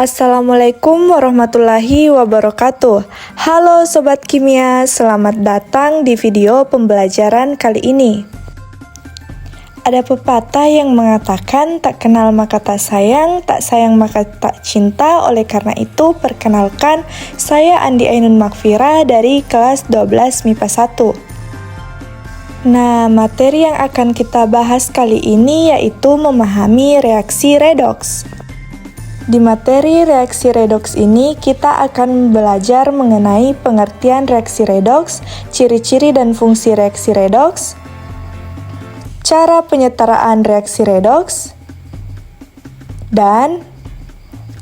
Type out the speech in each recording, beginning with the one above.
Assalamualaikum warahmatullahi wabarakatuh. Halo Sobat Kimia, selamat datang di video pembelajaran kali ini. Ada pepatah yang mengatakan tak kenal maka tak sayang maka tak cinta. Oleh karena itu, perkenalkan, saya Andi Ainun Makfirah dari kelas 12 MIPA 1. Nah, materi yang akan kita bahas kali ini yaitu memahami reaksi redoks. Di materi reaksi redoks ini, kita akan belajar mengenai pengertian reaksi redoks, ciri-ciri dan fungsi reaksi redoks, cara penyetaraan reaksi redoks, dan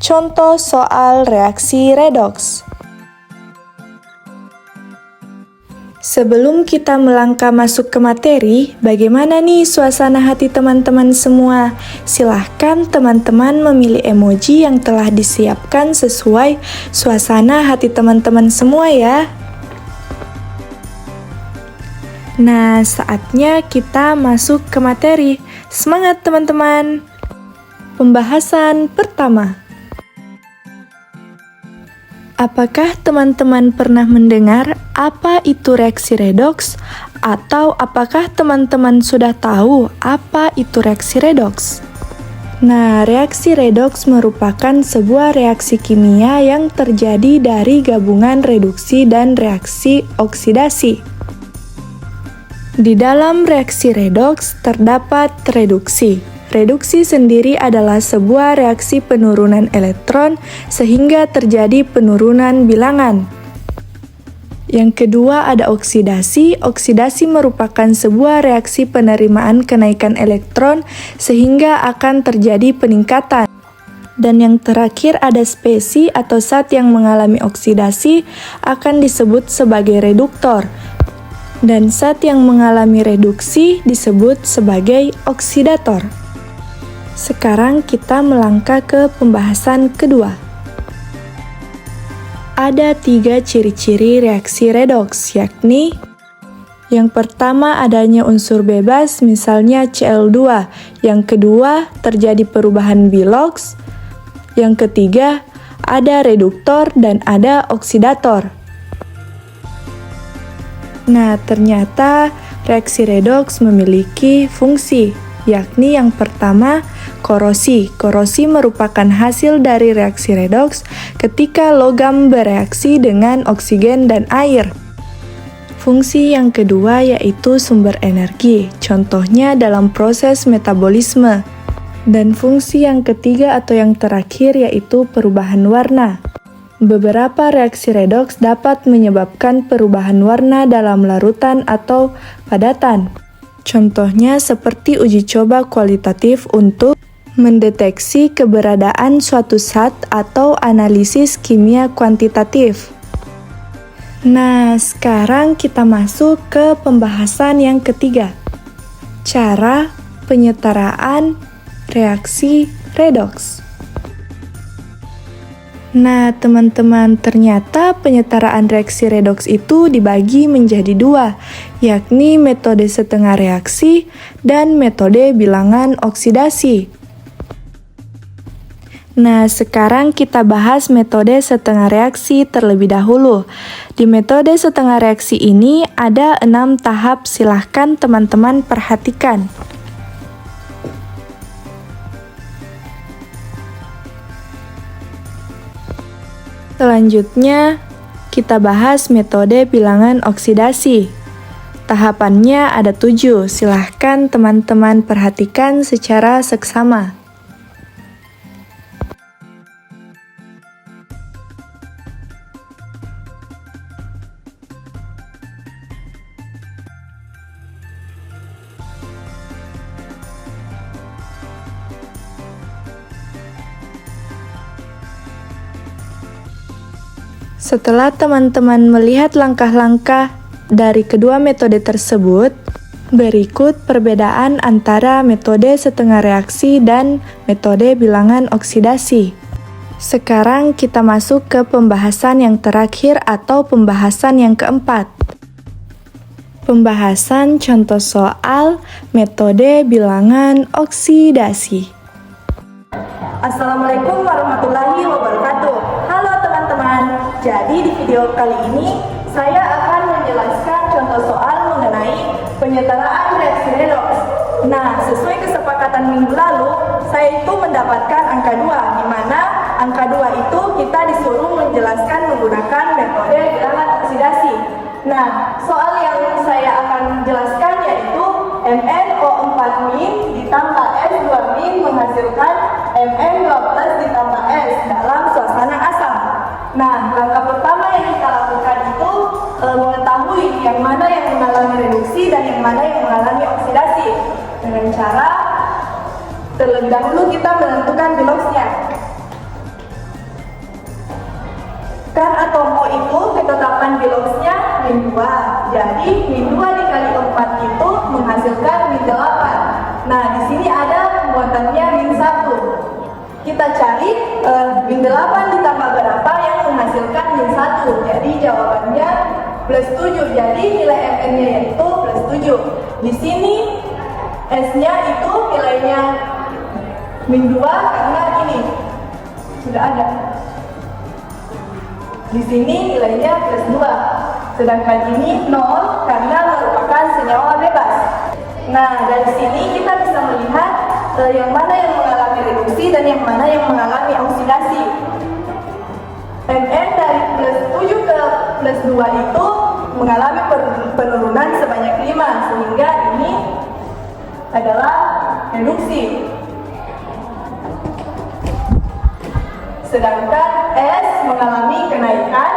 contoh soal reaksi redoks. Sebelum kita melangkah masuk ke materi, bagaimana nih suasana hati teman-teman semua? Silahkan teman-teman memilih emoji yang telah disiapkan sesuai suasana hati teman-teman semua ya. Nah, saatnya kita masuk ke materi. Semangat teman-teman! Pembahasan pertama. Apakah teman-teman pernah mendengar apa itu reaksi redoks? Atau apakah teman-teman sudah tahu apa itu reaksi redoks? Nah, reaksi redoks merupakan sebuah reaksi kimia yang terjadi dari gabungan reduksi dan reaksi oksidasi. Di dalam reaksi redoks terdapat reduksi. Reduksi sendiri adalah sebuah reaksi penurunan elektron sehingga terjadi penurunan bilangan. Yang kedua ada oksidasi. Oksidasi merupakan sebuah reaksi penerimaan kenaikan elektron sehingga akan terjadi peningkatan. Dan yang terakhir ada spesi atau zat yang mengalami oksidasi akan disebut sebagai reduktor. Dan zat yang mengalami reduksi disebut sebagai oksidator. Sekarang kita melangkah ke pembahasan kedua. Ada 3 ciri-ciri reaksi redoks, yakni yang pertama adanya unsur bebas, misalnya Cl2. Yang kedua, terjadi perubahan biloks. Yang ketiga, ada reduktor dan ada oksidator. Nah, ternyata reaksi redoks memiliki fungsi, yakni yang pertama, korosi. Korosi merupakan hasil dari reaksi redoks ketika logam bereaksi dengan oksigen dan air. Fungsi yang kedua yaitu sumber energi, contohnya dalam proses metabolisme. Dan fungsi yang ketiga atau yang terakhir yaitu perubahan warna. Beberapa reaksi redoks dapat menyebabkan perubahan warna dalam larutan atau padatan. Contohnya seperti uji coba kualitatif untuk mendeteksi keberadaan suatu zat atau analisis kimia kuantitatif. Nah, sekarang kita masuk ke pembahasan yang ketiga. Cara penyetaraan reaksi redoks. Nah, teman-teman, ternyata penyetaraan reaksi redoks itu dibagi menjadi 2, yakni metode setengah reaksi dan metode bilangan oksidasi. Nah, sekarang kita bahas metode setengah reaksi terlebih dahulu. Di metode setengah reaksi ini ada 6 tahap, silahkan teman-teman perhatikan. Selanjutnya, kita bahas metode bilangan oksidasi. Tahapannya ada 7, silahkan teman-teman perhatikan secara seksama. Setelah teman-teman melihat langkah-langkah dari kedua metode tersebut, berikut perbedaan antara metode setengah reaksi dan metode bilangan oksidasi. Sekarang kita masuk ke pembahasan yang terakhir atau pembahasan yang keempat. Pembahasan contoh soal metode bilangan oksidasi. Assalamualaikum warahmatullahi wabarakatuh. jadi di video kali ini saya akan menjelaskan contoh soal mengenai penyetaraan reaksi redox. Nah, sesuai kesepakatan minggu lalu, saya itu mendapatkan angka 2, di mana angka 2 itu kita disuruh menjelaskan menggunakan metode bilangan oksidasi. Nah, soal yang saya akan jelaskan yaitu MnO4- ditambah S2- menghasilkan Mn2+ ditambah S dalam suasana asam. Nah, langkah pertama yang kita lakukan itu mengetahui yang mana yang mengalami reduksi dan yang mana yang mengalami oksidasi. Dengan cara terlebih dahulu kita menentukan biloxnya. Kan atom O itu ketetapan biloxnya min 2. Jadi min 2 dikali 4 itu menghasilkan min 8. Nah, di sini ada muatannya min 1. Kita cari min 8 ditambah berapa yang menghasilkan min 1. Jadi jawabannya +7. Jadi nilai Mn-nya yaitu +7. Di sini S-nya itu nilainya min 2 karena ini sudah ada. Di sini nilainya +2. Sedangkan ini 0 karena merupakan senyawa bebas. Nah, dari sini kita bisa melihat yang mana yang mengalami reduksi dan yang mana yang mengalami oksidasi. Mn dari +7 ke +2 itu mengalami penurunan sebanyak 5, sehingga ini adalah reduksi. Sedangkan S mengalami kenaikan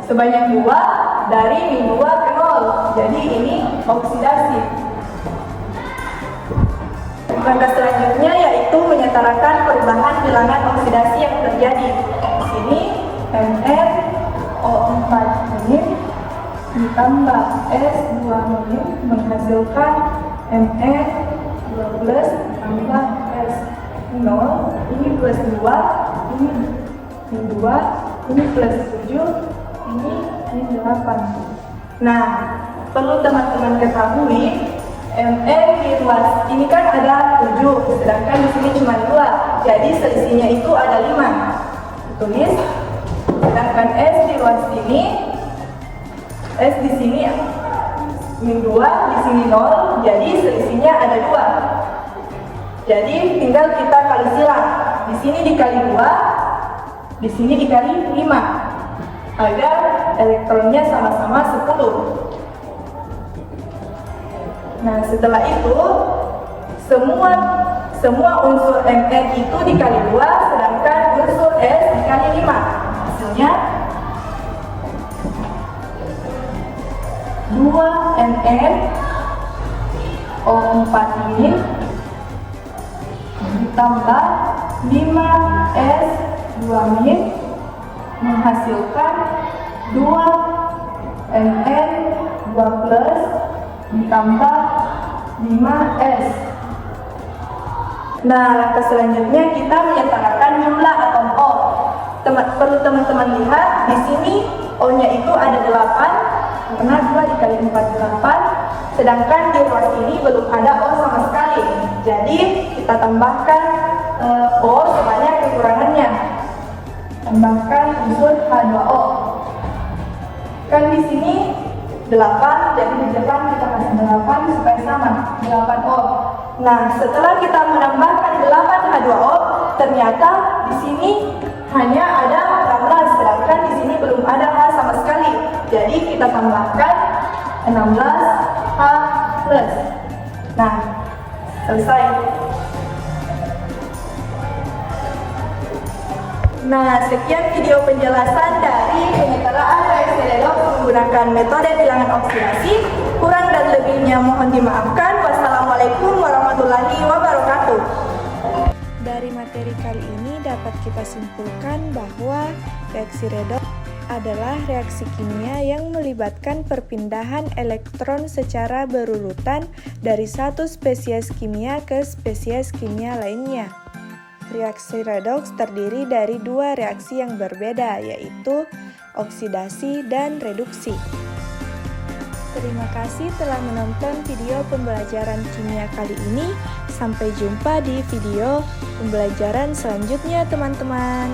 sebanyak 2 dari min 2 ke 0. Jadi ini oksidasi. Langkah selanjutnya yaitu menyetarakan perubahan bilangan oksidasi yang terjadi. Di sini MnO4- ditambah S2- menghasilkan Mn2+ tambah S0. Ini +2, ini min 2, ini +7, ini min 8. Nah, perlu teman-teman ketahui Mn di ruas ini kan ada 7, sedangkan di sini cuma 2. Jadi selisihnya itu ada 5. Tulis. Sedangkan S di ruas ini, S di sini min 2, di sini 0, jadi selisihnya ada 2. Jadi tinggal kita kali silang. Di sini dikali 2, di sini dikali 5, agar elektronnya sama-sama 10. Nah, setelah itu semua unsur Mn itu dikali 2, sedangkan unsur S dikali 5. Hasilnya 2 Mn O4- ditambah 5 S2- menghasilkan 2 Mn2+ ditambah 5 S. Nah, langkah selanjutnya kita menyetarakan jumlah atom O. Perlu teman-teman lihat di sini O-nya itu ada 8 karena 2 dikali 4 8. Sedangkan di ruas ini belum ada O sama sekali. Jadi kita tambahkan O sebanyak kekurangannya. Tambahkan unsur H2O. Kan di sini 8, jadi di depan kita kasih 8 supaya sama 8O. Nah, setelah kita menambahkan 8 H2O, ternyata di sini hanya ada 16, sedangkan di sini belum ada H sama sekali. Jadi kita tambahkan 16H+. Nah, selesai. Nah, sekian video penjelasan dari penyetaraan reaksi redox menggunakan metode bilangan oksidasi. Kurang dan lebihnya mohon dimaafkan. Wassalamualaikum warahmatullahi wabarakatuh. Dari materi kali ini dapat kita simpulkan bahwa reaksi redox adalah reaksi kimia yang melibatkan perpindahan elektron secara berurutan dari satu spesies kimia ke spesies kimia lainnya. Reaksi redoks terdiri dari dua reaksi yang berbeda, yaitu oksidasi dan reduksi. Terima kasih telah menonton video pembelajaran kimia kali ini. Sampai jumpa di video pembelajaran selanjutnya, teman-teman.